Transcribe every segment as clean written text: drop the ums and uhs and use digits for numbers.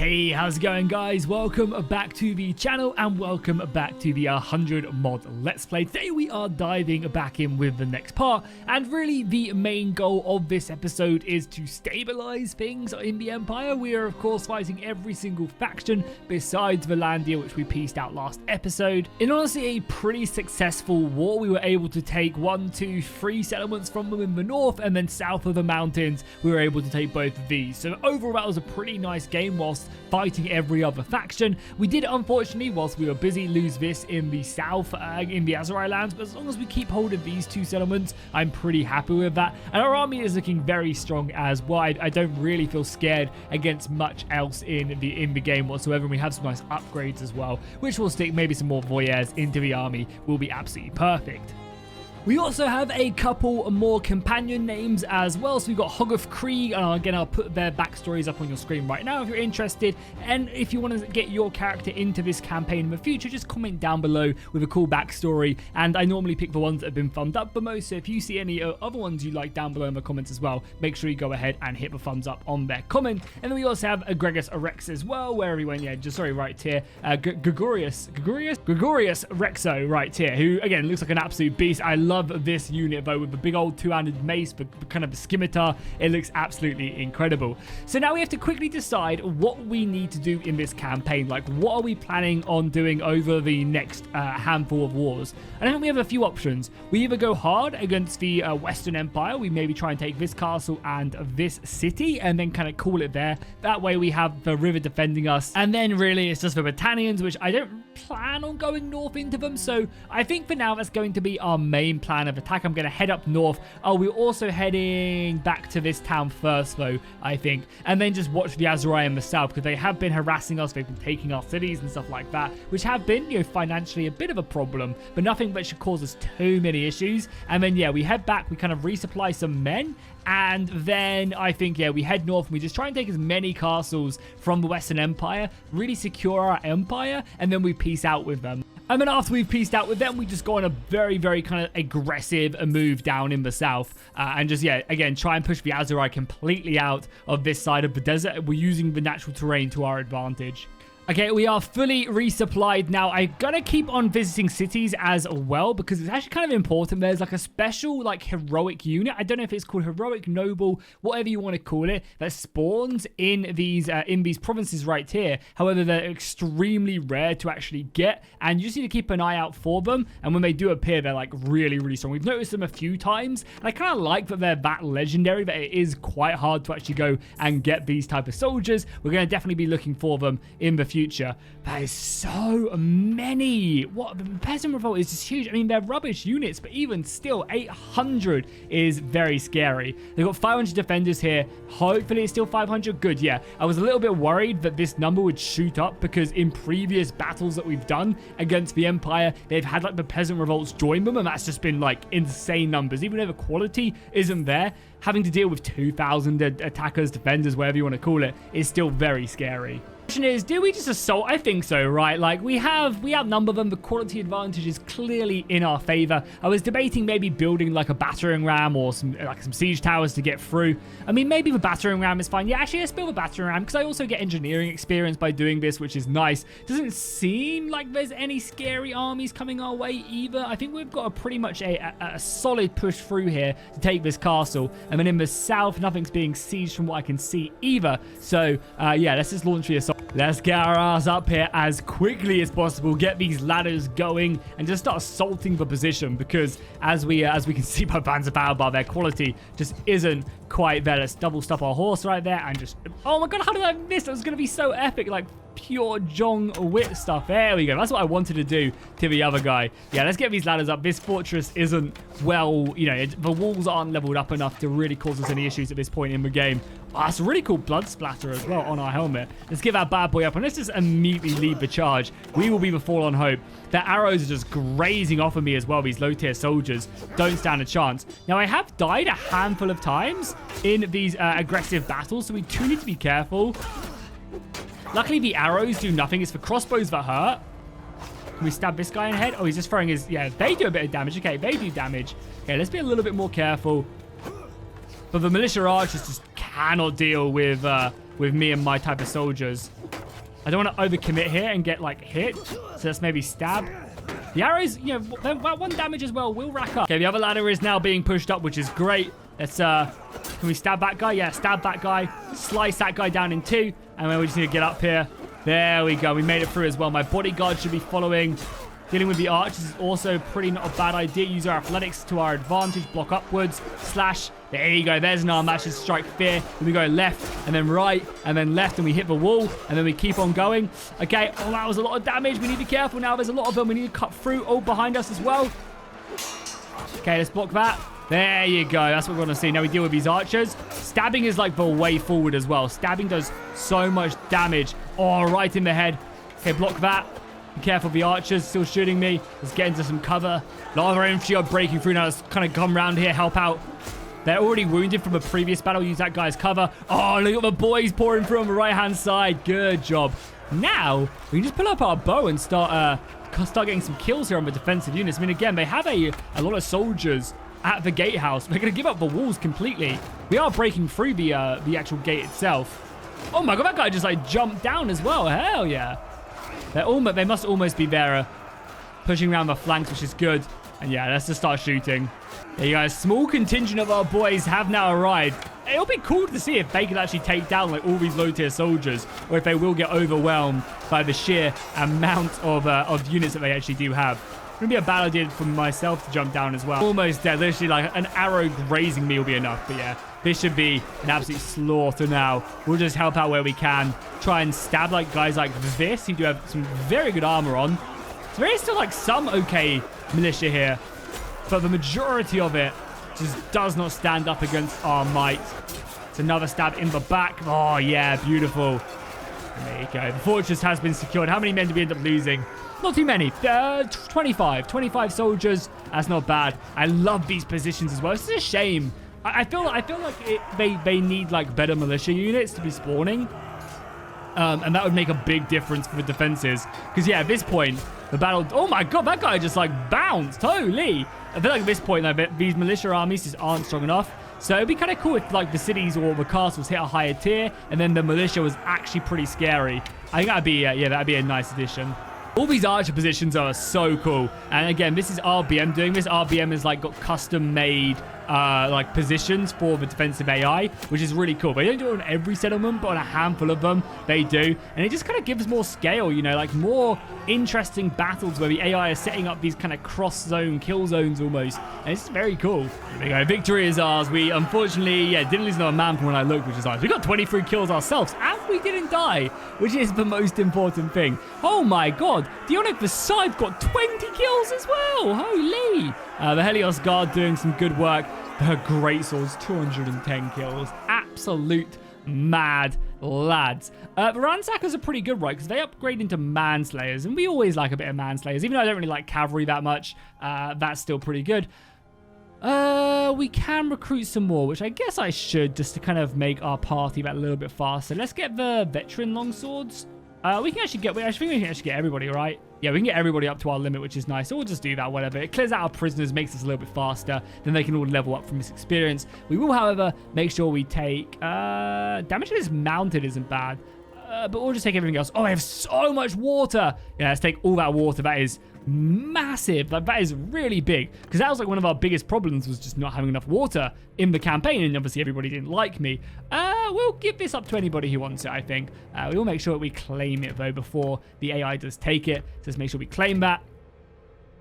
Hey, how's it going, guys? Welcome back to the channel and welcome back to the 100 mod Let's Play. Today we are diving back in with the next part, and really the main goal of this episode is to stabilize things in the Empire. We are of course fighting every single faction besides Valandia, which we pieced out last episode. In honestly a pretty successful war, we were able to take 1, 2, 3 settlements from them in the north, and then south of the mountains we were able to take both of these. So overall that was a pretty nice game whilst fighting every other faction. We did unfortunately, whilst we were busy, lose this in the south, in the Azerai lands, but as long as we keep hold of these 2 settlements, I'm pretty happy with that. And our army is looking very strong as well. I don't really feel scared against much else in the game whatsoever. And we have some nice upgrades as well, which will stick maybe some more voyeurs into the army, will be absolutely perfect. We also have a couple more companion names as well. So we've got Hoggoth Krieg, and again, I'll put their backstories up on your screen right now if you're interested. And if you want to get your character into this campaign in the future, just comment down below with a cool backstory. And I normally pick the ones that have been thumbed up the most. So if you see any other ones you like down below in the comments as well, make sure you go ahead and hit the thumbs up on their comment. And then we also have Gregorius Rex as well, where he went, right here, Gregorius Rexo right here, who again looks like an absolute beast. I love this unit though, with the big old 2-handed mace, the kind of scimitar. It looks absolutely incredible. So now we have to quickly decide what we need to do in this campaign. Like, what are we planning on doing over the next handful of wars? And I think we have a few options. We either go hard against the Western Empire. We maybe try and take this castle and this city and then kind of call it there. That way we have the river defending us, and then really it's just the Britannians, which I don't plan on going north into them. So I think for now that's going to be our main plan of attack. I'm going to head up north. Oh, we're also heading back to this town first though, I think, and then just watch the Azerai in the south, because they have been harassing us. They've been taking our cities and stuff like that, which have been, financially a bit of a problem, but nothing that should cause us too many issues. And then we head back, we kind of resupply some men, and then I think we head north and we just try and take as many castles from the Western Empire, really secure our empire, and then we peace out with them. And then after we've pieced out with them, we just go on a very, very kind of aggressive move down in the south. And just, again, try and push the Azerai completely out of this side of the desert. We're using the natural terrain to our advantage. Okay, we are fully resupplied now. I'm gonna keep on visiting cities as well, because it's actually kind of important. There's like a special heroic unit. I don't know if it's called heroic, noble, whatever you want to call it, that spawns in these provinces right here. However, they're extremely rare to actually get, and you just need to keep an eye out for them. And when they do appear, they're like really, really strong. We've noticed them a few times, and I kind of like that they're that legendary, that it is quite hard to actually go and get these type of soldiers. We're going to definitely be looking for them in the future. That is so many. What, the Peasant Revolt is just huge. I mean, they're rubbish units, but even still, 800 is very scary. They've got 500 defenders here. Hopefully it's still 500. Good, yeah. I was a little bit worried that this number would shoot up, because in previous battles that we've done against the Empire, they've had the Peasant Revolts join them, and that's just been insane numbers. Even though the quality isn't there, having to deal with 2,000 attackers, defenders, whatever you want to call it, is still very scary. Question is, do we just assault? I think so, right? We outnumber them. The quality advantage is clearly in our favor. I was debating maybe building a battering ram or some siege towers to get through. I mean, maybe the battering ram is fine. Yeah, actually, let's build a battering ram, because I also get engineering experience by doing this, which is nice. Doesn't seem like there's any scary armies coming our way either. I think we've got pretty much a solid push through here to take this castle. And then in the south, nothing's being sieged from what I can see either. So, let's just launch the assault. Let's get our ass up here as quickly as possible, get these ladders going, and just start assaulting the position, because as we can see by Panzer Powerbar, their quality just isn't quite there. Let's double stop our horse right there and just... Oh my god, how did I miss? That was going to be so epic, pure Jong Wit stuff. There we go. That's what I wanted to do to the other guy. Yeah, let's get these ladders up. This fortress isn't well, the walls aren't leveled up enough to really cause us any issues at this point in the game. Oh, that's a really cool blood splatter as well on our helmet. Let's give our bad boy up, and let's just immediately lead the charge. We will be the fallen hope. Their arrows are just grazing off of me as well. These low tier soldiers don't stand a chance. Now, I have died a handful of times in these aggressive battles, so we do need to be careful. Luckily, the arrows do nothing. It's the crossbows that hurt. Can we stab this guy in the head? Oh, he's just throwing his... Yeah, they do a bit of damage. Okay, they do damage. Okay, let's be a little bit more careful. But the militia archers just cannot deal with with me and my type of soldiers. I don't want to overcommit here and get, like, hit. So let's maybe stab. The arrows, you know, that 1 damage as well will rack up. Okay, the other ladder is now being pushed up, which is great. Let's, can we stab that guy? Yeah, stab that guy. Slice that guy down in 2. And then we just need to get up here. There we go. We made it through as well. My bodyguard should be following. Dealing with the archers is also pretty not a bad idea. Use our athletics to our advantage. Block upwards. Slash. There you go. There's an arm. That should strike fear. Then we go left and then right and then left and we hit the wall and then we keep on going. Okay. Oh, that was a lot of damage. We need to be careful now. There's a lot of them. We need to cut through. Oh, behind us as well. Okay, let's block that. There you go. That's what we want to see. Now we deal with these archers. Stabbing is like the way forward as well. Stabbing does so much damage. Oh, right in the head. Okay, block that. Be careful, the archers still shooting me. Let's get into some cover. A lot of our infantry are breaking through now. Let's kind of come around here, help out. They're already wounded from a previous battle. Use that guy's cover. Oh, look at the boys pouring through on the right-hand side. Good job. Now, we can just pull up our bow and start getting some kills here on the defensive units. I mean, again, they have a lot of soldiers at the gatehouse. They're going to give up the walls completely. We are breaking through the actual gate itself. Oh my god, that guy just like jumped down as well. Hell yeah. They must almost be there, pushing around the flanks, which is good. And yeah, let's just start shooting. There you go. A small contingent of our boys have now arrived. It'll be cool to see if they can actually take down like all these low-tier soldiers, or if they will get overwhelmed by the sheer amount of units that they actually do have. It's going to be a bad idea for myself to jump down as well. Almost dead. Literally, like, an arrow grazing me will be enough. But yeah, this should be an absolute slaughter now. We'll just help out where we can. Try and stab, like, guys like this who do have some very good armor on. So there is still, like, some okay militia here. But the majority of it just does not stand up against our might. It's another stab in the back. Oh, yeah, beautiful. And there you go. The fortress has been secured. How many men do we end up losing? Not too many. 25 soldiers. That's not bad. I love these positions as well. It's a shame. I feel like they need like better militia units to be spawning. And that would make a big difference for the defenses. Because yeah, at this point, the battle... Oh my god, that guy just like bounced. Holy. I feel like at this point, like, these militia armies just aren't strong enough. So it'd be kind of cool if like the cities or the castles hit a higher tier. And then the militia was actually pretty scary. I think that'd be, yeah, that'd be a nice addition. All these archer positions are so cool. And again, this is RBM doing this. RBM is like got custom made like positions for the defensive AI, which is really cool. They don't do it on every settlement, but on a handful of them, they do. And it just kind of gives more scale, you know, like more interesting battles where the AI is setting up these kind of cross-zone kill zones almost. And it's very cool. There we go. Victory is ours. We unfortunately, yeah, didn't lose another man from when I looked, which is nice. We got 23 kills ourselves, and we didn't die, which is the most important thing. Oh my god. Dionic the Scythe got 20 kills as well. Holy. The Helios Guard doing some good work. The Great Swords, 210 kills. Absolute mad lads. The Ransackers are pretty good, right? Because they upgrade into Manslayers. And we always like a bit of Manslayers. Even though I don't really like cavalry that much, that's still pretty good. We can recruit some more, which I guess I should, just to kind of make our party that little bit faster. Let's get the Veteran Longswords. We can actually get... I think we can actually get everybody, right? Yeah, we can get everybody up to our limit, which is nice. So we'll just do that, whatever. It clears out our prisoners, makes us a little bit faster. Then they can all level up from this experience. We will, however, make sure we take... damage that is mounted isn't bad. But we'll just take everything else. Oh, I have so much water. Yeah, let's take all that water. That is massive. That is really big. Because that was like one of our biggest problems, was just not having enough water in the campaign. And obviously everybody didn't like me. We'll give this up to anybody who wants it, I think. We will make sure that we claim it, though, before the AI does take it. So let's make sure we claim that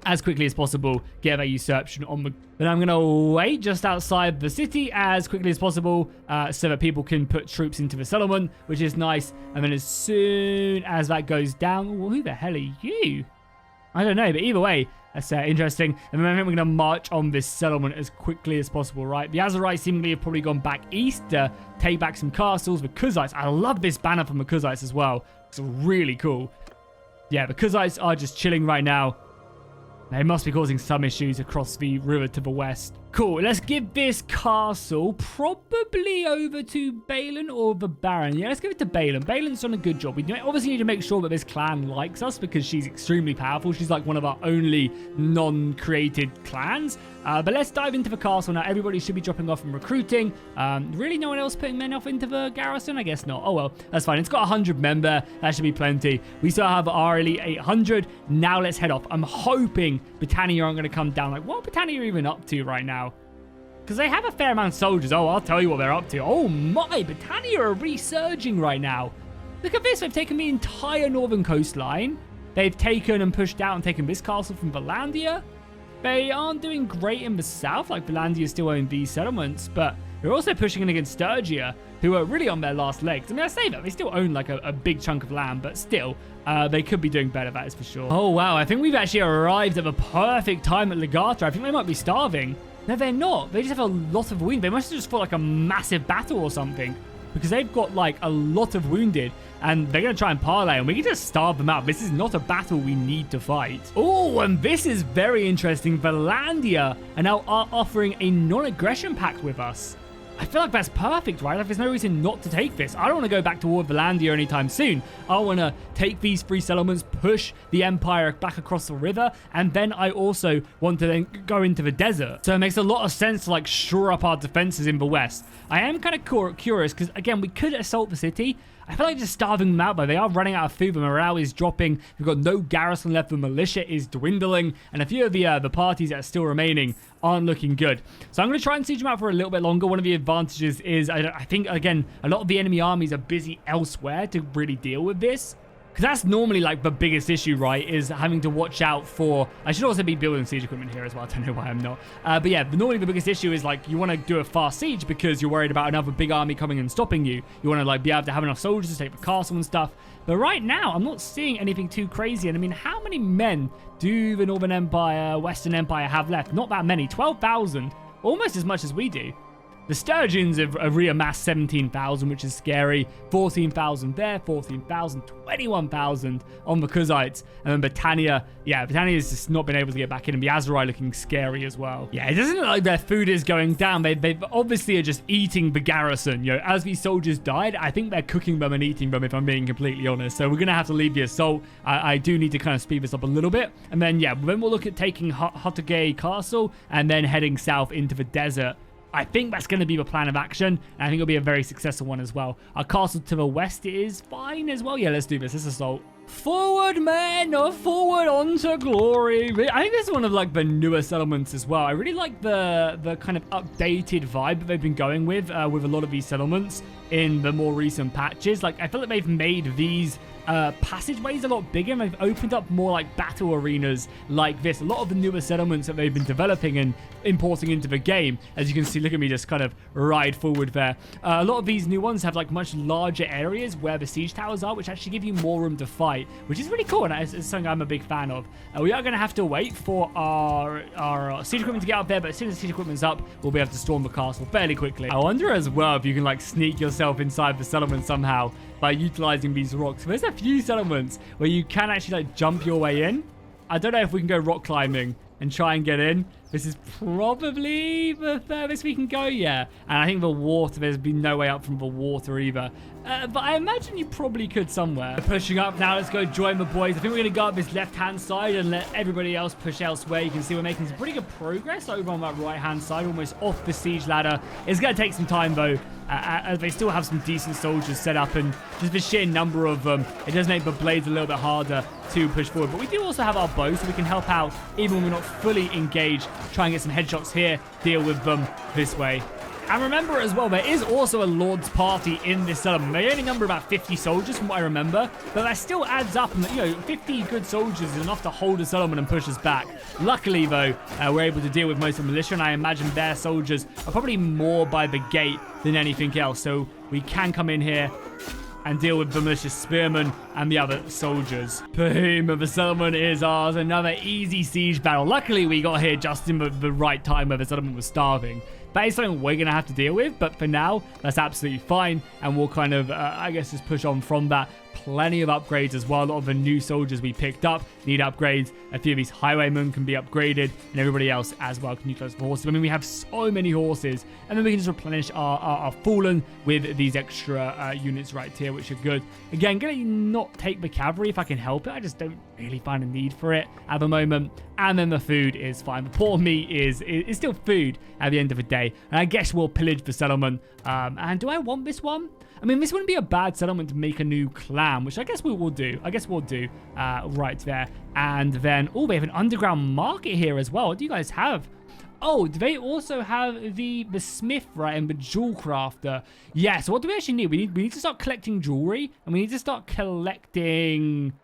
as quickly as possible. Get that usurpation on the... Then I'm going to wait just outside the city as quickly as possible so that people can put troops into the settlement, which is nice. And then as soon as that goes down... Well, who the hell are you? I don't know, but either way, that's interesting. And then I think we're going to march on this settlement as quickly as possible, right? The Azarites seemingly have probably gone back east to take back some castles. The Kuzites, I love this banner from the Kuzites as well. It's really cool. Yeah, the Kuzites are just chilling right now. They must be causing some issues across the river to the west. Cool. Let's give this castle probably over to Balin or the Baron. Yeah, let's give it to Balin. Balin's done a good job. We obviously need to make sure that this clan likes us because she's extremely powerful. She's like one of our only non-created clans. But let's dive into the castle now. Everybody should be dropping off and recruiting. Really no one else putting men off into the garrison? I guess not. Oh well, that's fine. It's got 100 men there. That should be plenty. We still have our elite 800. Now let's head off. I'm hoping Britannia aren't going to come down. Like, what are Britannia even up to right now? Because they have a fair amount of soldiers. Oh, I'll tell you what they're up to. Oh my, Britannia are resurging right now. Look at this. They've taken the entire northern coastline. They've taken and pushed out and taken this castle from Valandia. They aren't doing great in the south. Like, Valandia still own these settlements. But they're also pushing in against Sturgia, who are really on their last legs. I mean, I say that. They still own, like, a big chunk of land. But still, they could be doing better, that is for sure. Oh, wow. I think we've actually arrived at the perfect time at Legato. I think they might be starving. No, they're not. They just have a lot of wounded. They must have just fought like a massive battle or something. Because they've got like a lot of wounded. And they're going to try and parlay. And we can just starve them out. This is not a battle we need to fight. Oh, and this is very interesting. Valandia are now offering a non-aggression pact with us. I feel like that's perfect, right? Like, there's no reason not to take this. I don't want to go back to war with Valandia anytime soon. I want to take these 3 settlements, push the Empire back across the river, and then I also want to then go into the desert. So it makes a lot of sense to, like, shore up our defenses in the west. I am kind of curious, because, again, we could assault the city. I feel like just starving them out, but they are running out of food. The morale is dropping. We've got no garrison left. The militia is dwindling. And a few of the parties that are still remaining aren't looking good. So I'm going to try and siege them out for a little bit longer. One of the advantages is, I think, again, a lot of the enemy armies are busy elsewhere to really deal with this. Because that's normally, like, the biggest issue, right, is having to watch out for... I should also be building siege equipment here as well. I don't know why I'm not. But yeah, normally the biggest issue is, like, you want to do a fast siege because you're worried about another big army coming and stopping you. You want to, like, be able to have enough soldiers to take the castle and stuff. But right now, I'm not seeing anything too crazy. And, I mean, how many men do the Northern Empire, Western Empire have left? Not that many. 12,000. Almost as much as we do. The Sturgeons have reamassed 17,000, which is scary. 14,000 there, 14,000, 21,000 on the Kuzites. And then Britannia, yeah, Britannia's just not been able to get back in. And the Azerai looking scary as well. Yeah, it doesn't look like their food is going down. They obviously are just eating the garrison. You know, as these soldiers died, I think they're cooking them and eating them, if I'm being completely honest. So we're going to have to leave the assault. I do need to kind of speed this up a little bit. And then, yeah, then we'll look at taking Hotagay Castle and then heading south into the desert. I think that's going to be the plan of action, and I think it'll be a very successful one as well. Our castle to the west is fine as well. Yeah, let's do this. Let's assault. Forward, men! Forward onto glory! I think this is one of, like, the newer settlements as well. I really like the kind of updated vibe that they've been going with a lot of these settlements in the more recent patches. Like, I feel like they've made these passageways a lot bigger, and they've opened up more, like, battle arenas like this. A lot of the newer settlements that they've been developing and importing into the game, as you can see, look at me just kind of ride forward there. A lot of these new ones have, like, much larger areas where the siege towers are, which actually give you more room to fight, which is really cool, and it's something I'm a big fan of. We are going to have to wait for our siege equipment to get up there, but as soon as the siege equipment's up, we'll be able to storm the castle fairly quickly. I wonder as well if you can, like, sneak yourself inside the settlement somehow by utilizing these rocks. There's a few settlements where you can actually, like, jump your way in. I don't know if we can go rock climbing and try and get in. This is probably the furthest we can go, yeah. And I think the water, there's been no way up from the water either. But I imagine you probably could somewhere. We're pushing up now. Let's go join the boys. I think we're going to go up this left-hand side and let everybody else push elsewhere. You can see we're making some pretty good progress over on that right-hand side, almost off the siege ladder. It's going to take some time, though. They still have some decent soldiers set up, and just the sheer number of them, it does make the blades a little bit harder to push forward. But we do also have our bow, so we can help out even when we're not fully engaged. Try and get some headshots here, deal with them this way. And remember as well, there is also a Lord's party in this settlement. They only number about 50 soldiers from what I remember, but that still adds up. And, you know, 50 good soldiers is enough to hold a settlement and push us back. Luckily, though, we're able to deal with most of the militia, and I imagine their soldiers are probably more by the gate than anything else. So we can come in here and deal with the malicious spearmen and the other soldiers. Boom, the settlement is ours. Another easy siege battle. Luckily, we got here just in the right time where the settlement was starving. That is something we're going to have to deal with, but for now, that's absolutely fine, and we'll kind of, I guess, just push on from that. plenty of upgrades as well. A lot of the new soldiers we picked up need upgrades. A few of these highwaymen can be upgraded, and everybody else as well can utilize the horses. I mean, we have so many horses, and then we can just replenish our fallen with these extra units right here, which are good. Again, gonna not take the cavalry if I can help it. I just don't really find a need for it at the moment. And then the food is fine. The poor meat is still food at the end of the day. And I guess we'll pillage the settlement. And do I want this one? I mean, this wouldn't be a bad settlement to make a new clan, which I guess we will do. Right there. And then, oh, we have an underground market here as well. What do you guys have? Oh, do they also have the smith, right, and the jewel crafter? Yeah, so what do we actually need? We need to start collecting jewelry, and we need to start collecting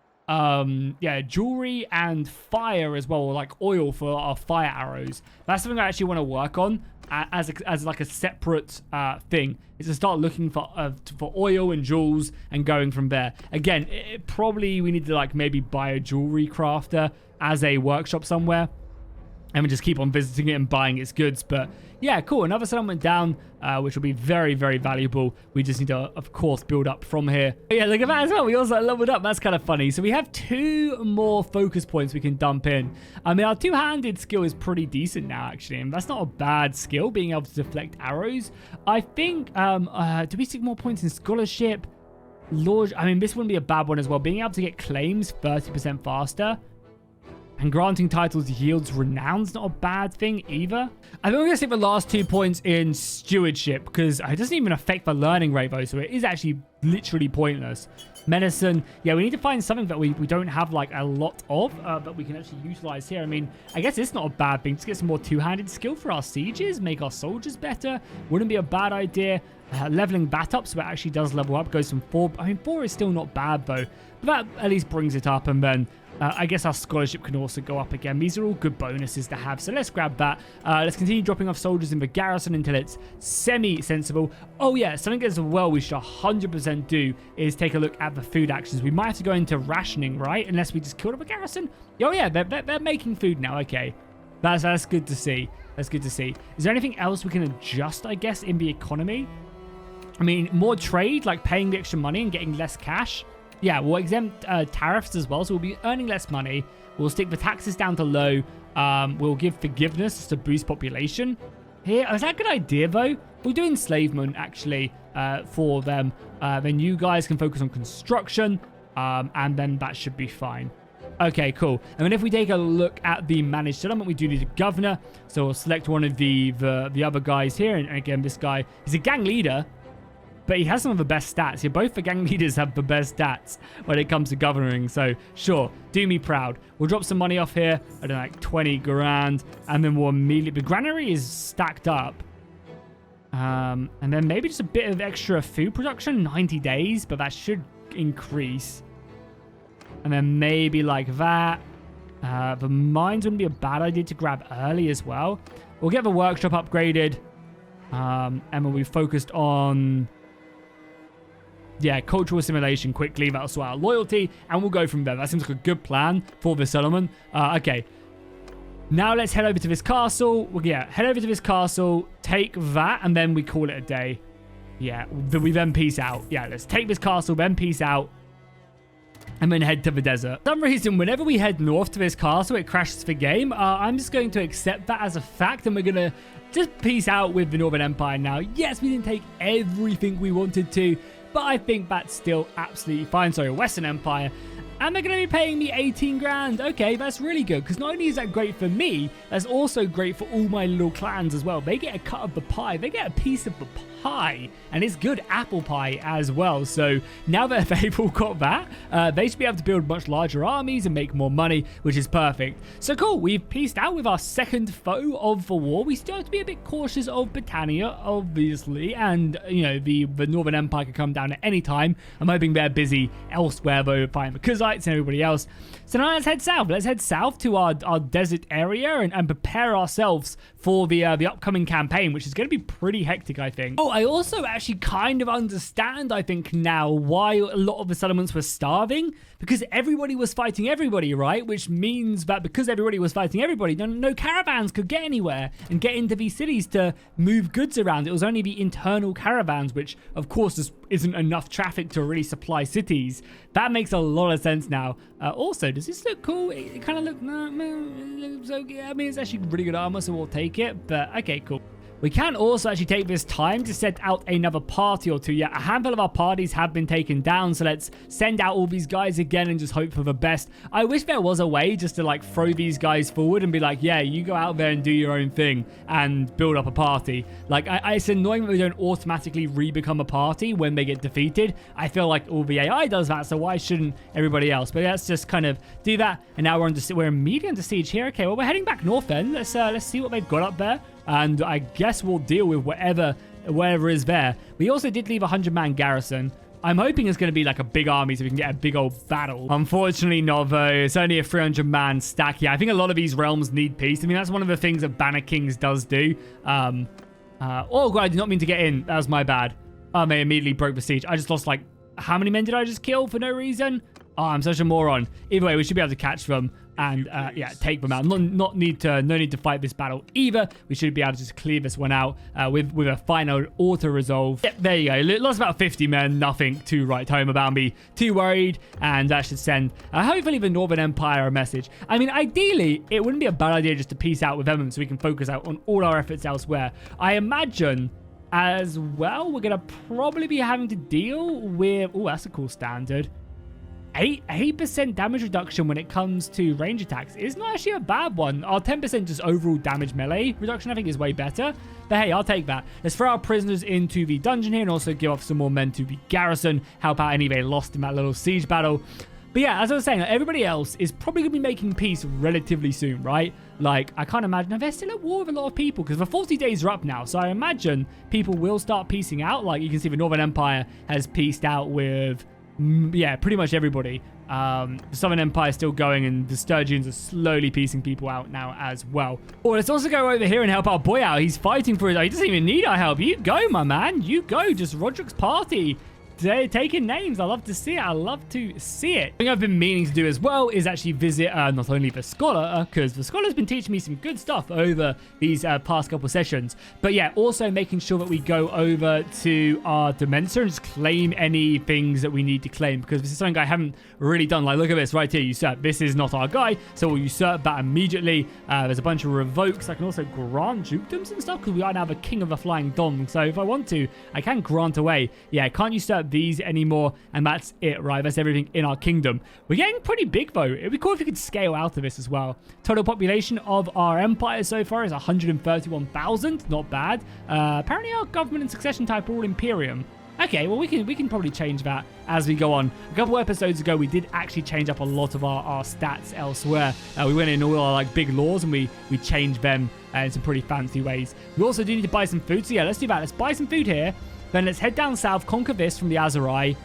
jewelry and fire as well, or like oil for our fire arrows. That's something I actually want to work on as like a separate thing, is to start looking for oil and jewels and going from there. Again, probably we need to like maybe buy a jewelry crafter as a workshop somewhere, and we just keep on visiting it and buying its goods. But yeah, cool. Another settlement down, which will be very, very valuable. We just need to, of course, build up from here. But yeah, look at that as well. We also leveled up. That's kind of funny. So we have 2 more focus points we can dump in. I mean, our two-handed skill is pretty decent now, actually. And that's not a bad skill, being able to deflect arrows. I think, do we seek more points in scholarship? Lord, I mean, this wouldn't be a bad one as well. Being able to get claims 30% faster. And granting titles yields renown's not a bad thing either. I think we're going to stick the last 2 points in stewardship, because it doesn't even affect the learning rate though, so it is actually literally pointless. Medicine, yeah, we need to find something that we don't have like a lot of, but we can actually utilize here. I mean, I guess it's not a bad thing to get some more two-handed skill for our sieges, make our soldiers better. Wouldn't be a bad idea. Leveling that up so it actually does level up, goes from 4. I mean, 4 is still not bad though, but that at least brings it up. And then I guess our scholarship can also go up again. These are all good bonuses to have, so let's grab that. Let's continue dropping off soldiers in the garrison until it's semi-sensible. Oh yeah, something as well we should 100% do is take a look at the food actions. We might have to go into rationing, right? Unless we just killed up a garrison. Oh yeah, they're making food now. Okay, that's good to see. That's good to see. Is there anything else we can adjust, I guess, in the economy? I mean, more trade, like paying the extra money and getting less cash. Yeah, we'll exempt tariffs as well, so we'll be earning less money. We'll stick the taxes down to low. We'll give forgiveness to boost population. Here, is that a good idea, though? We'll do enslavement, actually, for them. Then you guys can focus on construction, and then that should be fine. Okay, cool. And then if we take a look at the managed settlement, we do need a governor. So we'll select one of the other guys here. And again, this guy, he's a gang leader, but he has some of the best stats. Here, both the gang leaders have the best stats when it comes to governing. So, sure, do me proud. We'll drop some money off here. I don't know, like 20 grand. And then we'll immediately... The granary is stacked up. And then maybe just a bit of extra food production. 90 days, but that should increase. And then maybe like that. The mines wouldn't be a bad idea to grab early as well. We'll get the workshop upgraded. And we'll be focused on... Yeah, cultural assimilation quickly. That'll sort out loyalty, and we'll go from there. That seems like a good plan for the settlement. Okay. Now let's head over to this castle. Yeah, head over to this castle, take that, and then we call it a day. Yeah, we then peace out. Yeah, let's take this castle, then peace out, and then head to the desert. For some reason, whenever we head north to this castle, it crashes the game. I'm just going to accept that as a fact, and we're going to just peace out with the Northern Empire now. Yes, we didn't take everything we wanted to, but I think that's still absolutely fine. Sorry, Western Empire. And they're going to be paying me 18 grand. Okay, that's really good. Because not only is that great for me, that's also great for all my little clans as well. They get a cut of the pie. They get a piece of the pie. And it's good apple pie as well. So now that they've all got that, they should be able to build much larger armies and make more money, which is perfect. So cool. We've pieced out with our second foe of the war. We still have to be a bit cautious of Britannia, obviously. And, you know, the Northern Empire could come down at any time. I'm hoping they're busy elsewhere, though, fighting the Kuzites and everybody else. So now let's head south. Let's head south to our desert area and prepare ourselves for the upcoming campaign, which is going to be pretty hectic, I think. Oh, I also actually kind of understand, I think, now why a lot of the settlements were starving, because everybody was fighting everybody, right? Which means that because everybody was fighting everybody, no caravans could get anywhere and get into these cities to move goods around. It was only the internal caravans, which of course just isn't enough traffic to really supply cities. That makes a lot of sense now. Also, does this look cool? It kind of look, it looks okay. I mean, it's actually really good armor, so we'll take it, but okay, cool. We can also actually take this time to set out another party or two. Yeah, a handful of our parties have been taken down, so let's send out all these guys again and just hope for the best. I wish there was a way just to like throw these guys forward and be like, yeah, you go out there and do your own thing and build up a party. Like, it's annoying that they don't automatically re-become a party when they get defeated. I feel like all the AI does that, so why shouldn't everybody else? But let's just kind of do that. And now we're immediately under siege here. Okay, well, we're heading back north then. Let's see what they've got up there. And I guess we'll deal with whatever is there. We also did leave a 100-man garrison. I'm hoping it's going to be like a big army so we can get a big old battle. Unfortunately not, though. It's only a 300-man stack here. I think a lot of these realms need peace. I mean, that's one of the things that Banner Kings does do. Oh, God, I did not mean to get in. That was my bad. I immediately broke the siege. I just lost, like, how many men did I just kill for no reason? Oh, I'm such a moron. Either way, we should be able to catch them and, yeah, take them out. No need to fight this battle either. We should be able to just clear this one out with a final auto-resolve. Yep, there you go. Lost about 50 men. Nothing to write home about. Me too worried. And that should send, hopefully, the Northern Empire a message. I mean, ideally, it wouldn't be a bad idea just to peace out with them so we can focus out on all our efforts elsewhere. I imagine as well, we're going to probably be having to deal with... Oh, that's a cool standard. 8% damage reduction when it comes to range attacks is not actually a bad one. Our 10% just overall damage melee reduction, I think, is way better. But hey, I'll take that. Let's throw our prisoners into the dungeon here and also give off some more men to the garrison. Help out any they lost in that little siege battle. But yeah, as I was saying, everybody else is probably going to be making peace relatively soon, right? Like, I can't imagine. Now, they're still at war with a lot of people because the 40 days are up now. So I imagine people will start piecing out. Like, you can see the Northern Empire has pieced out with... yeah, pretty much everybody. The Southern Empire is still going, and the Sturgeons are slowly piecing people out now as well. Oh, let's also go over here and help our boy out. He's fighting for it. He doesn't even need our help. You go, my man. You go. Just Roderick's party. They're taking names. I love to see it. I love to see it. The thing I've been meaning to do as well is actually visit not only the Scholar, because the Scholar's been teaching me some good stuff over these past couple sessions, but yeah, also making sure that we go over to our Dementor and just claim any things that we need to claim, because this is something I haven't really done. Like, look at this right here. Usurp. This is not our guy, so we'll usurp that immediately. There's a bunch of revokes. I can also grant dukedoms and stuff because we are now the king of the Flying Dom. So if I want to, I can grant away. Yeah, I can't usurp these anymore, and that's it, right? That's everything in our kingdom. We're getting pretty big, though. It'd be cool if we could scale out of this as well. Total population of our empire so far is 131,000. Not bad. Apparently our government and succession type are all Imperium. Okay, well, we can probably change that as we go on. A couple episodes ago, we did actually change up a lot of our stats elsewhere. We went in all our like big laws and we changed them in some pretty fancy ways. We also do need to buy some food, so yeah, let's do that. Let's buy some food here. Then let's head down south, conquer this from the Aserai,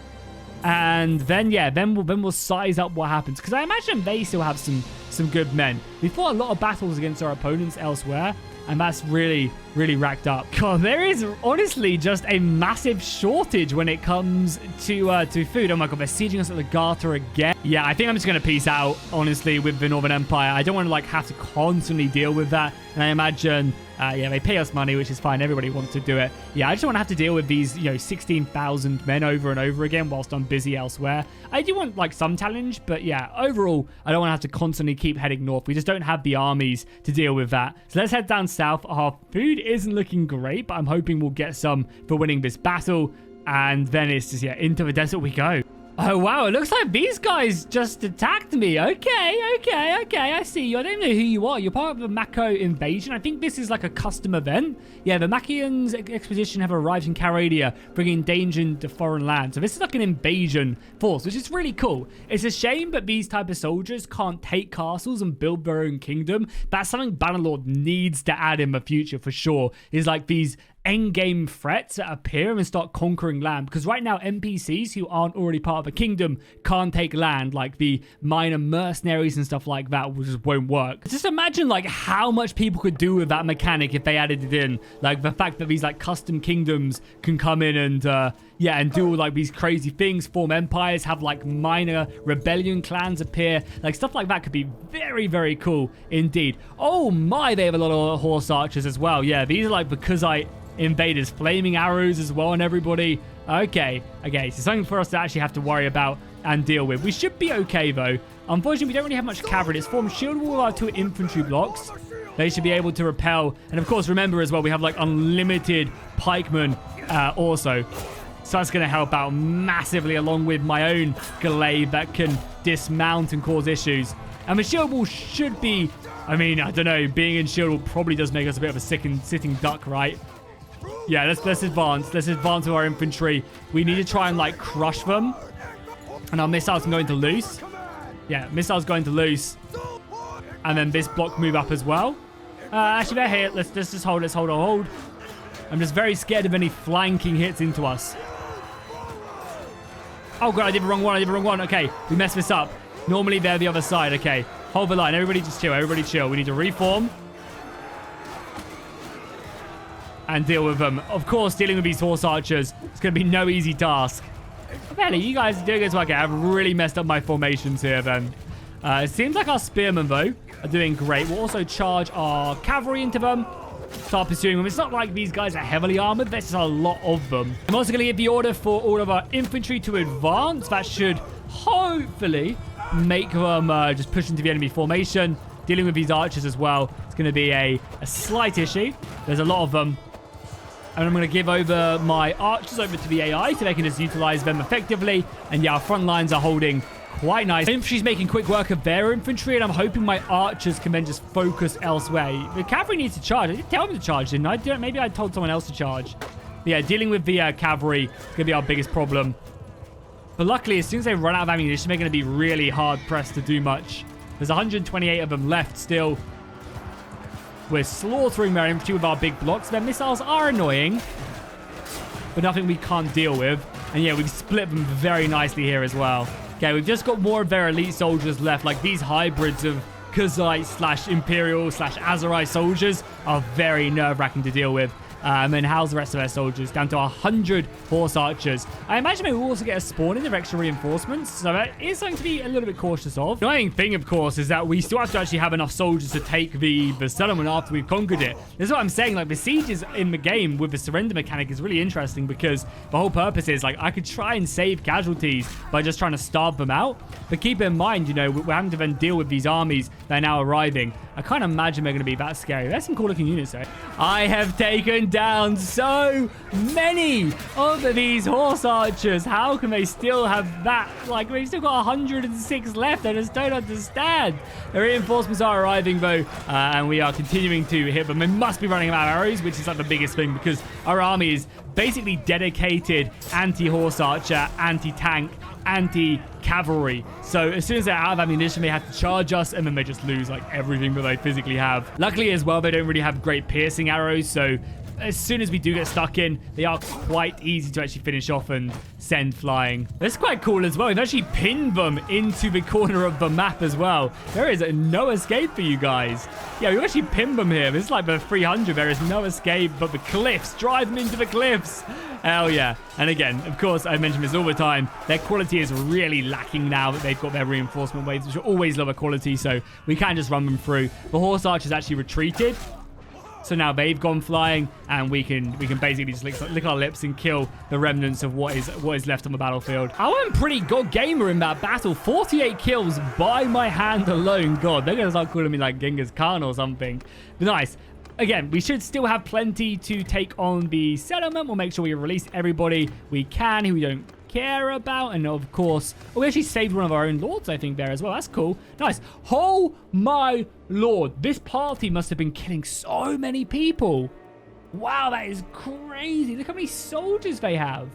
and then yeah, then we'll size up what happens, because I imagine they still have some good men. We fought a lot of battles against our opponents elsewhere, and that's really racked up. God, there is honestly just a massive shortage when it comes to food. Oh my God, they're sieging us at Legato again. Yeah, I think I'm just gonna peace out, honestly, with the Northern Empire. I don't want to like have to constantly deal with that, and I imagine yeah, they pay us money, which is fine. Everybody wants to do it. Yeah, I just want to have to deal with these, 16,000 men over and over again whilst I'm busy elsewhere. I do want, like, some challenge, but yeah, overall, I don't want to have to constantly keep heading north. We just don't have the armies to deal with that. So let's head down south. Our food isn't looking great, but I'm hoping we'll get some for winning this battle. And then it's just, yeah, into the desert we go. Oh, wow. It looks like these guys just attacked me. Okay. I see you. I don't know who you are. You're part of the Macoan invasion. I think this is like a custom event. Yeah, the Macoan's expedition have arrived in Calradia, bringing danger into foreign land. So this is like an invasion force, which is really cool. It's a shame that these type of soldiers can't take castles and build their own kingdom. That's something Bannerlord needs to add in the future for sure, is like these endgame threats that appear and start conquering land. Because right now, NPCs who aren't already part of a kingdom can't take land, like the minor mercenaries and stuff like that, which just won't work. Just imagine like how much people could do with that mechanic if they added it in. Like the fact that these like custom kingdoms can come in and yeah, and do like these crazy things, form empires, have like minor rebellion clans appear. Like stuff like that could be very, very cool indeed. Oh my, they have a lot of horse archers as well. Yeah, these are like because I invaders, flaming arrows as well on everybody. Okay, so something for us to actually have to worry about and deal with. We should be okay though. Unfortunately, we don't really have much cavalry. It's formed shield wall our 2 infantry blocks. They should be able to repel. And of course, remember as well, we have like unlimited pikemen also. So that's going to help out massively along with my own glaive that can dismount and cause issues. And the shield wall should be, I mean, I don't know, being in shield wall probably does make us a bit of a sitting duck, right? Yeah, let's advance. Let's advance with our infantry. We need to try and like crush them. And our missiles can go into loose. Yeah, missiles go into loose. And then this block move up as well. Actually, they're here. Let's just hold. Let's hold. I'm just very scared of any flanking hits into us. Oh, God, I did the wrong one. Okay, we messed this up. Normally, they're the other side. Okay, hold the line. Everybody just chill. Everybody chill. We need to reform. And deal with them. Of course, dealing with these horse archers, it's going to be no easy task. Apparently, you guys are doing this well. Okay, I've really messed up my formations here then. It seems like our spearmen, though, are doing great. We'll also charge our cavalry into them. Start pursuing them. It's not like these guys are heavily armored. There's just a lot of them. I'm also going to give the order for all of our infantry to advance. That should hopefully make them just push into the enemy formation. Dealing with these archers as well, it's going to be a slight issue. There's a lot of them. And I'm going to give over my archers over to the AI so they can just utilize them effectively. And yeah, our front lines are holding quite nice. Infantry's making quick work of their infantry, and I'm hoping my archers can then just focus elsewhere. The cavalry needs to charge. I didn't tell them to charge, didn't I? Maybe I told someone else to charge. But yeah, dealing with the cavalry is going to be our biggest problem. But luckily, as soon as they run out of ammunition, they're going to be really hard-pressed to do much. There's 128 of them left still. We're slaughtering their infantry with our big blocks. Their missiles are annoying, but nothing we can't deal with. And yeah, we've split them very nicely here as well. Okay, we've just got more of their elite soldiers left. Like these hybrids of Khazite / Imperial / Azerite soldiers are very nerve-wracking to deal with. And then how's the rest of their soldiers? Down to 100 horse archers. I imagine we will also get a spawn in of extra reinforcements. So that is something to be a little bit cautious of. The annoying thing, of course, is that we still have to actually have enough soldiers to take the settlement after we've conquered it. This is what I'm saying. Like the sieges in the game with the surrender mechanic is really interesting because the whole purpose is like I could try and save casualties by just trying to starve them out. But keep in mind, you know, we're having to then deal with these armies that are now arriving. I can't imagine they're going to be that scary. There's some cool looking units though. I have taken down so many of these horse archers. How can they still have that? Like, we've still got 106 left. I just don't understand. The reinforcements are arriving though, and we are continuing to hit them. They must be running out of arrows, which is like the biggest thing because our army is basically dedicated anti-horse archer, anti-tank, anti-cavalry. So as soon as they're out of ammunition, they have to charge us, and then they just lose like everything that they physically have. Luckily as well, they don't really have great piercing arrows, so as soon as we do get stuck in, they are quite easy to actually finish off and send flying. That's quite cool as well. We've actually pinned them into the corner of the map as well. There is no escape for you guys. Yeah, we've actually pinned them here. This is like the 300. There is no escape but the cliffs. Drive them into the cliffs. Hell yeah. And again, of course, I mention this all the time. Their quality is really lacking now that they've got their reinforcement waves, which are always lower quality, so we can't just run them through. The horse archers actually retreated. So now they've gone flying, and we can basically just lick our lips and kill the remnants of what is left on the battlefield. I went pretty god gamer in that battle. 48 kills by my hand alone. God, they're gonna start calling me like Genghis Khan or something. But nice. Again, we should still have plenty to take on the settlement. We'll make sure we release everybody we can who we don't care about. And of course, we actually saved one of our own lords, I think, there as well. That's cool. Nice. Oh my lord. This party must have been killing so many people. Wow, that is crazy. Look how many soldiers they have.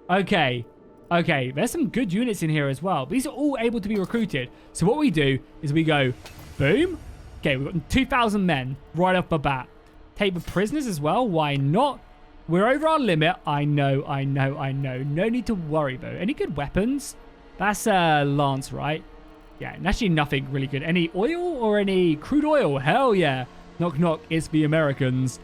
Okay. Okay, there's some good units in here as well. These are all able to be recruited. So what we do is we go, boom. Okay, we've got 2,000 men right off the bat. take the prisoners as well. Why not? We're over our limit. I know. No need to worry, though. Any good weapons? That's Lance, right? Yeah, actually nothing really good. Any oil or any crude oil? Hell yeah. Knock, knock. It's the Americans.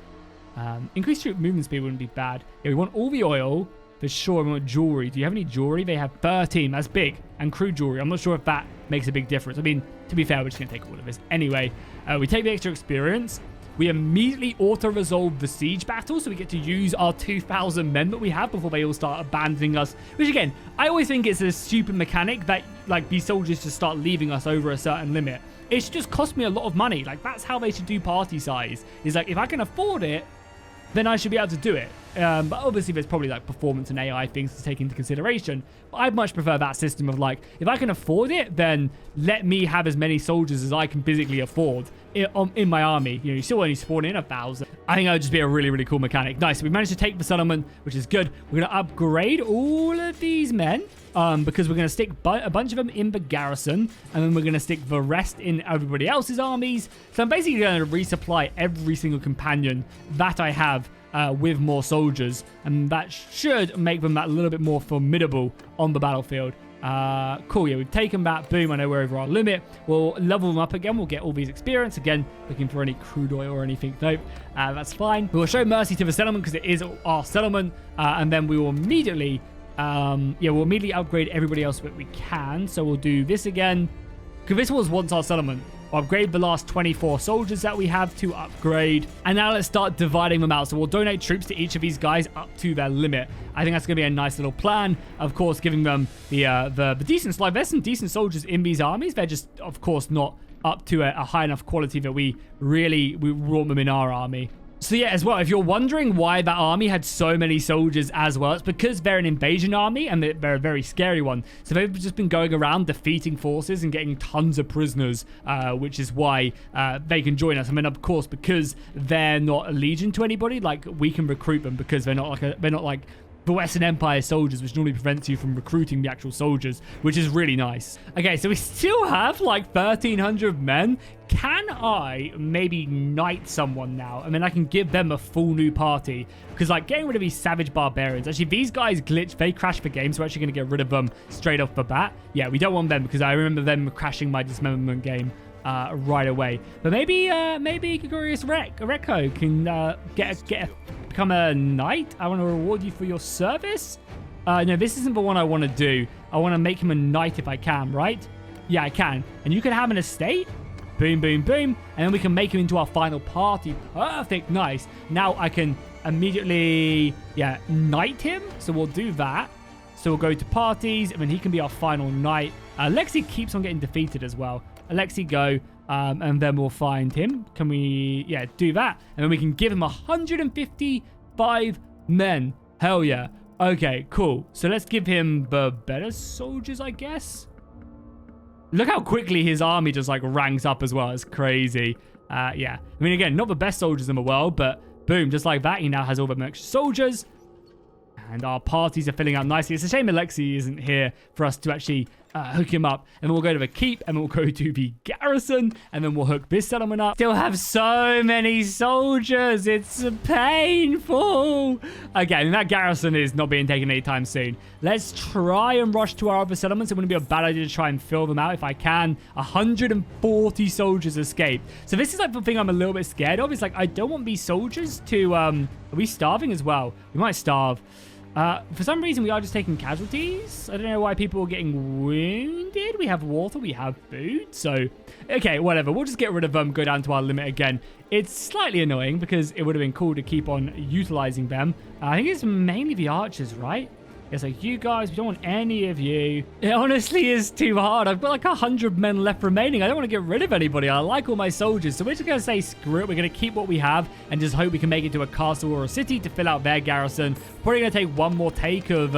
Increased troop movement speed wouldn't be bad. Yeah, we want all the oil. For sure, we want jewelry. Do you have any jewelry? They have 13. That's big. And crude jewelry. I'm not sure if that makes a big difference. I mean, to be fair, we're just going to take all of this. Anyway, we take the extra experience. We immediately auto-resolve the siege battle, so we get to use our 2,000 men that we have before they all start abandoning us. Which, again, I always think it's a stupid mechanic that, like, these soldiers just start leaving us over a certain limit. It should just cost me a lot of money. Like, that's how they should do party size. Is like, if I can afford it, then I should be able to do it. But obviously, there's probably, like, performance and AI things to take into consideration. But I'd much prefer that system of, like, if I can afford it, then let me have as many soldiers as I can physically afford in my army. You know, you still only spawn in 1,000. I think that would just be a really, really cool mechanic. Nice. So we managed to take the settlement, which is good. We're going to upgrade all of these men because we're going to stick a bunch of them in the garrison, and then we're going to stick the rest in everybody else's armies. So I'm basically going to resupply every single companion that I have with more soldiers, and that should make them that little bit more formidable on the battlefield. Cool, yeah, we've taken that. Boom, I know we're over our limit. We'll level them up again. We'll get all these experience. Again, looking for any crude oil or anything. Nope, that's fine. We'll show mercy to the settlement because it is our settlement. And then we will immediately, we'll immediately upgrade everybody else that we can. So we'll do this again. Because this was once our settlement. We'll upgrade the last 24 soldiers that we have to upgrade. And now let's start dividing them out. So we'll donate troops to each of these guys up to their limit. I think that's going to be a nice little plan. Of course, giving them the decent, like there's some decent soldiers in these armies. They're just, of course, not up to a high enough quality that we want them in our army. So yeah, as well, if you're wondering why that army had so many soldiers as well, it's because they're an invasion army and they're a very scary one. So they've just been going around defeating forces and getting tons of prisoners, which is why they can join us. I mean, of course, because they're not a legion to anybody, like we can recruit them because they're not like the Western Empire soldiers, which normally prevents you from recruiting the actual soldiers, which is really nice. Okay, so we still have like 1,300 men. Can I maybe knight someone now? I mean, I can give them a full new party because, like, getting rid of these savage barbarians. Actually, these guys glitch. They crash the game, so we're actually going to get rid of them straight off the bat. Yeah, we don't want them because I remember them crashing my dismemberment game right away. But maybe Gregorius Recco can become a knight. I want to reward you for your service. No, this isn't the one I want to do. I want to make him a knight if I can, right? Yeah, I can. And you can have an estate. Boom, boom, boom. And then we can make him into our final party. Perfect. Nice. Now I can immediately, knight him. So we'll do that. So we'll go to parties, and then he can be our final knight. Alexi keeps on getting defeated as well. Alexi, go. And then we'll find him. Can we, do that. And then we can give him 155 men. Hell yeah. Okay, cool. So let's give him the better soldiers, I guess. Look how quickly his army just, like, ranks up as well. It's crazy. Yeah. I mean, again, not the best soldiers in the world, but boom, just like that, he now has all the extra soldiers. And our parties are filling out nicely. It's a shame Alexi isn't here for us to actually hook him up. And then we'll go to the keep, and we'll go to the garrison, and then we'll hook this settlement up. Still have so many soldiers. It's painful. Okay, and that garrison is not being taken anytime soon. Let's try and rush to our other settlements. It wouldn't be a bad idea to try and fill them out if I can. 140 soldiers escaped. So this is like the thing I'm a little bit scared of. It's like, I don't want these soldiers to... Are we starving as well? We might starve. For some reason, we are just taking casualties. I don't know why people are getting wounded. We have water. We have food. So, okay, whatever. We'll just get rid of them, go down to our limit again. It's slightly annoying because it would have been cool to keep on utilizing them. I think it's mainly the archers, right? It's like, you guys, we don't want any of you. It honestly is too hard. I've got like 100 men left remaining. I don't want to get rid of anybody. I like all my soldiers. So we're just going to say, screw it. We're going to keep what we have and just hope we can make it to a castle or a city to fill out their garrison. Probably going to take one more take of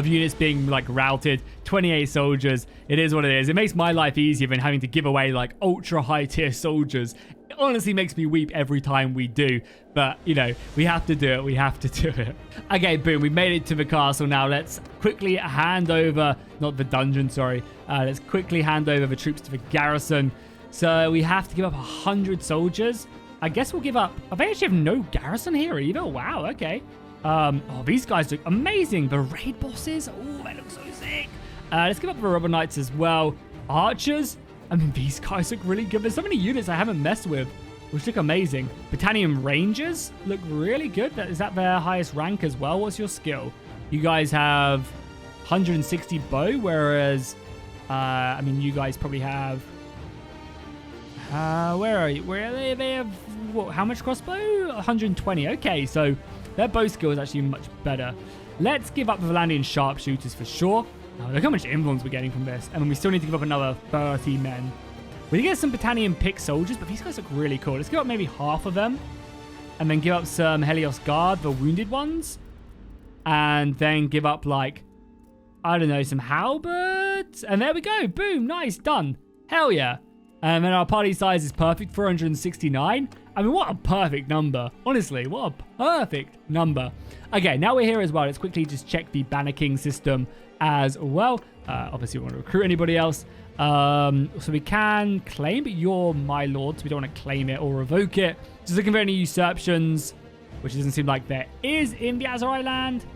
units being like routed. 28 soldiers. It is what it is. It makes my life easier than having to give away like ultra high tier soldiers. It honestly makes me weep every time we do. But, you know, we have to do it. We have to do it. Okay, boom. We made it to the castle now. Let's quickly hand over... Not the dungeon, sorry. Let's quickly hand over the troops to the garrison. So we have to give up 100 soldiers. I guess we'll give up. Oh, they actually have no garrison here either. Wow, okay. Oh, these guys look amazing. The raid bosses. Oh, they look so sick. Let's give up the rubber knights as well. Archers. I mean, these guys look really good. There's so many units I haven't messed with, which look amazing. Battalion Rangers look really good. Is that their highest rank as well? What's your skill? You guys have 160 bow, whereas, I mean, you guys probably have, where are you? Where are they? They have, what, how much crossbow? 120. Okay, so their bow skill is actually much better. Let's give up the Valandian sharpshooters for sure. Oh, look how much influence we're getting from this. And we still need to give up another 30 men. We can get some battalion pick soldiers, but these guys look really cool. Let's give up maybe half of them. And then give up some Helios Guard, the wounded ones. And then give up, like, I don't know, some halberds. And there we go. Boom. Nice. Done. Hell yeah. And then our party size is perfect, 469. I mean, what a perfect number. Honestly, what a perfect number. Okay, now we're here as well. Let's quickly just check the Banner King system as well. Obviously, we want to recruit anybody else. So we can claim, but you're my lord, so we don't want to claim it or revoke it. Just looking for any usurpations, which doesn't seem like there is in the Azerai land.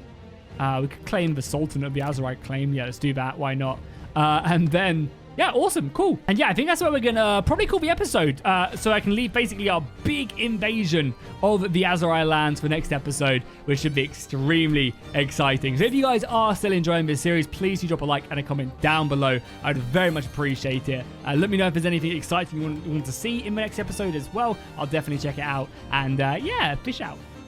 We could claim the Sultan of the Azerai claim. Yeah, let's do that. Why not? And then, yeah, awesome. Cool. And yeah, I think that's where we're going to probably call the episode. So I can leave basically our big invasion of the Azerai lands for next episode, which should be extremely exciting. So if you guys are still enjoying this series, please do drop a like and a comment down below. I'd very much appreciate it. Let me know if there's anything exciting you want to see in the next episode as well. I'll definitely check it out. And yeah, fish out.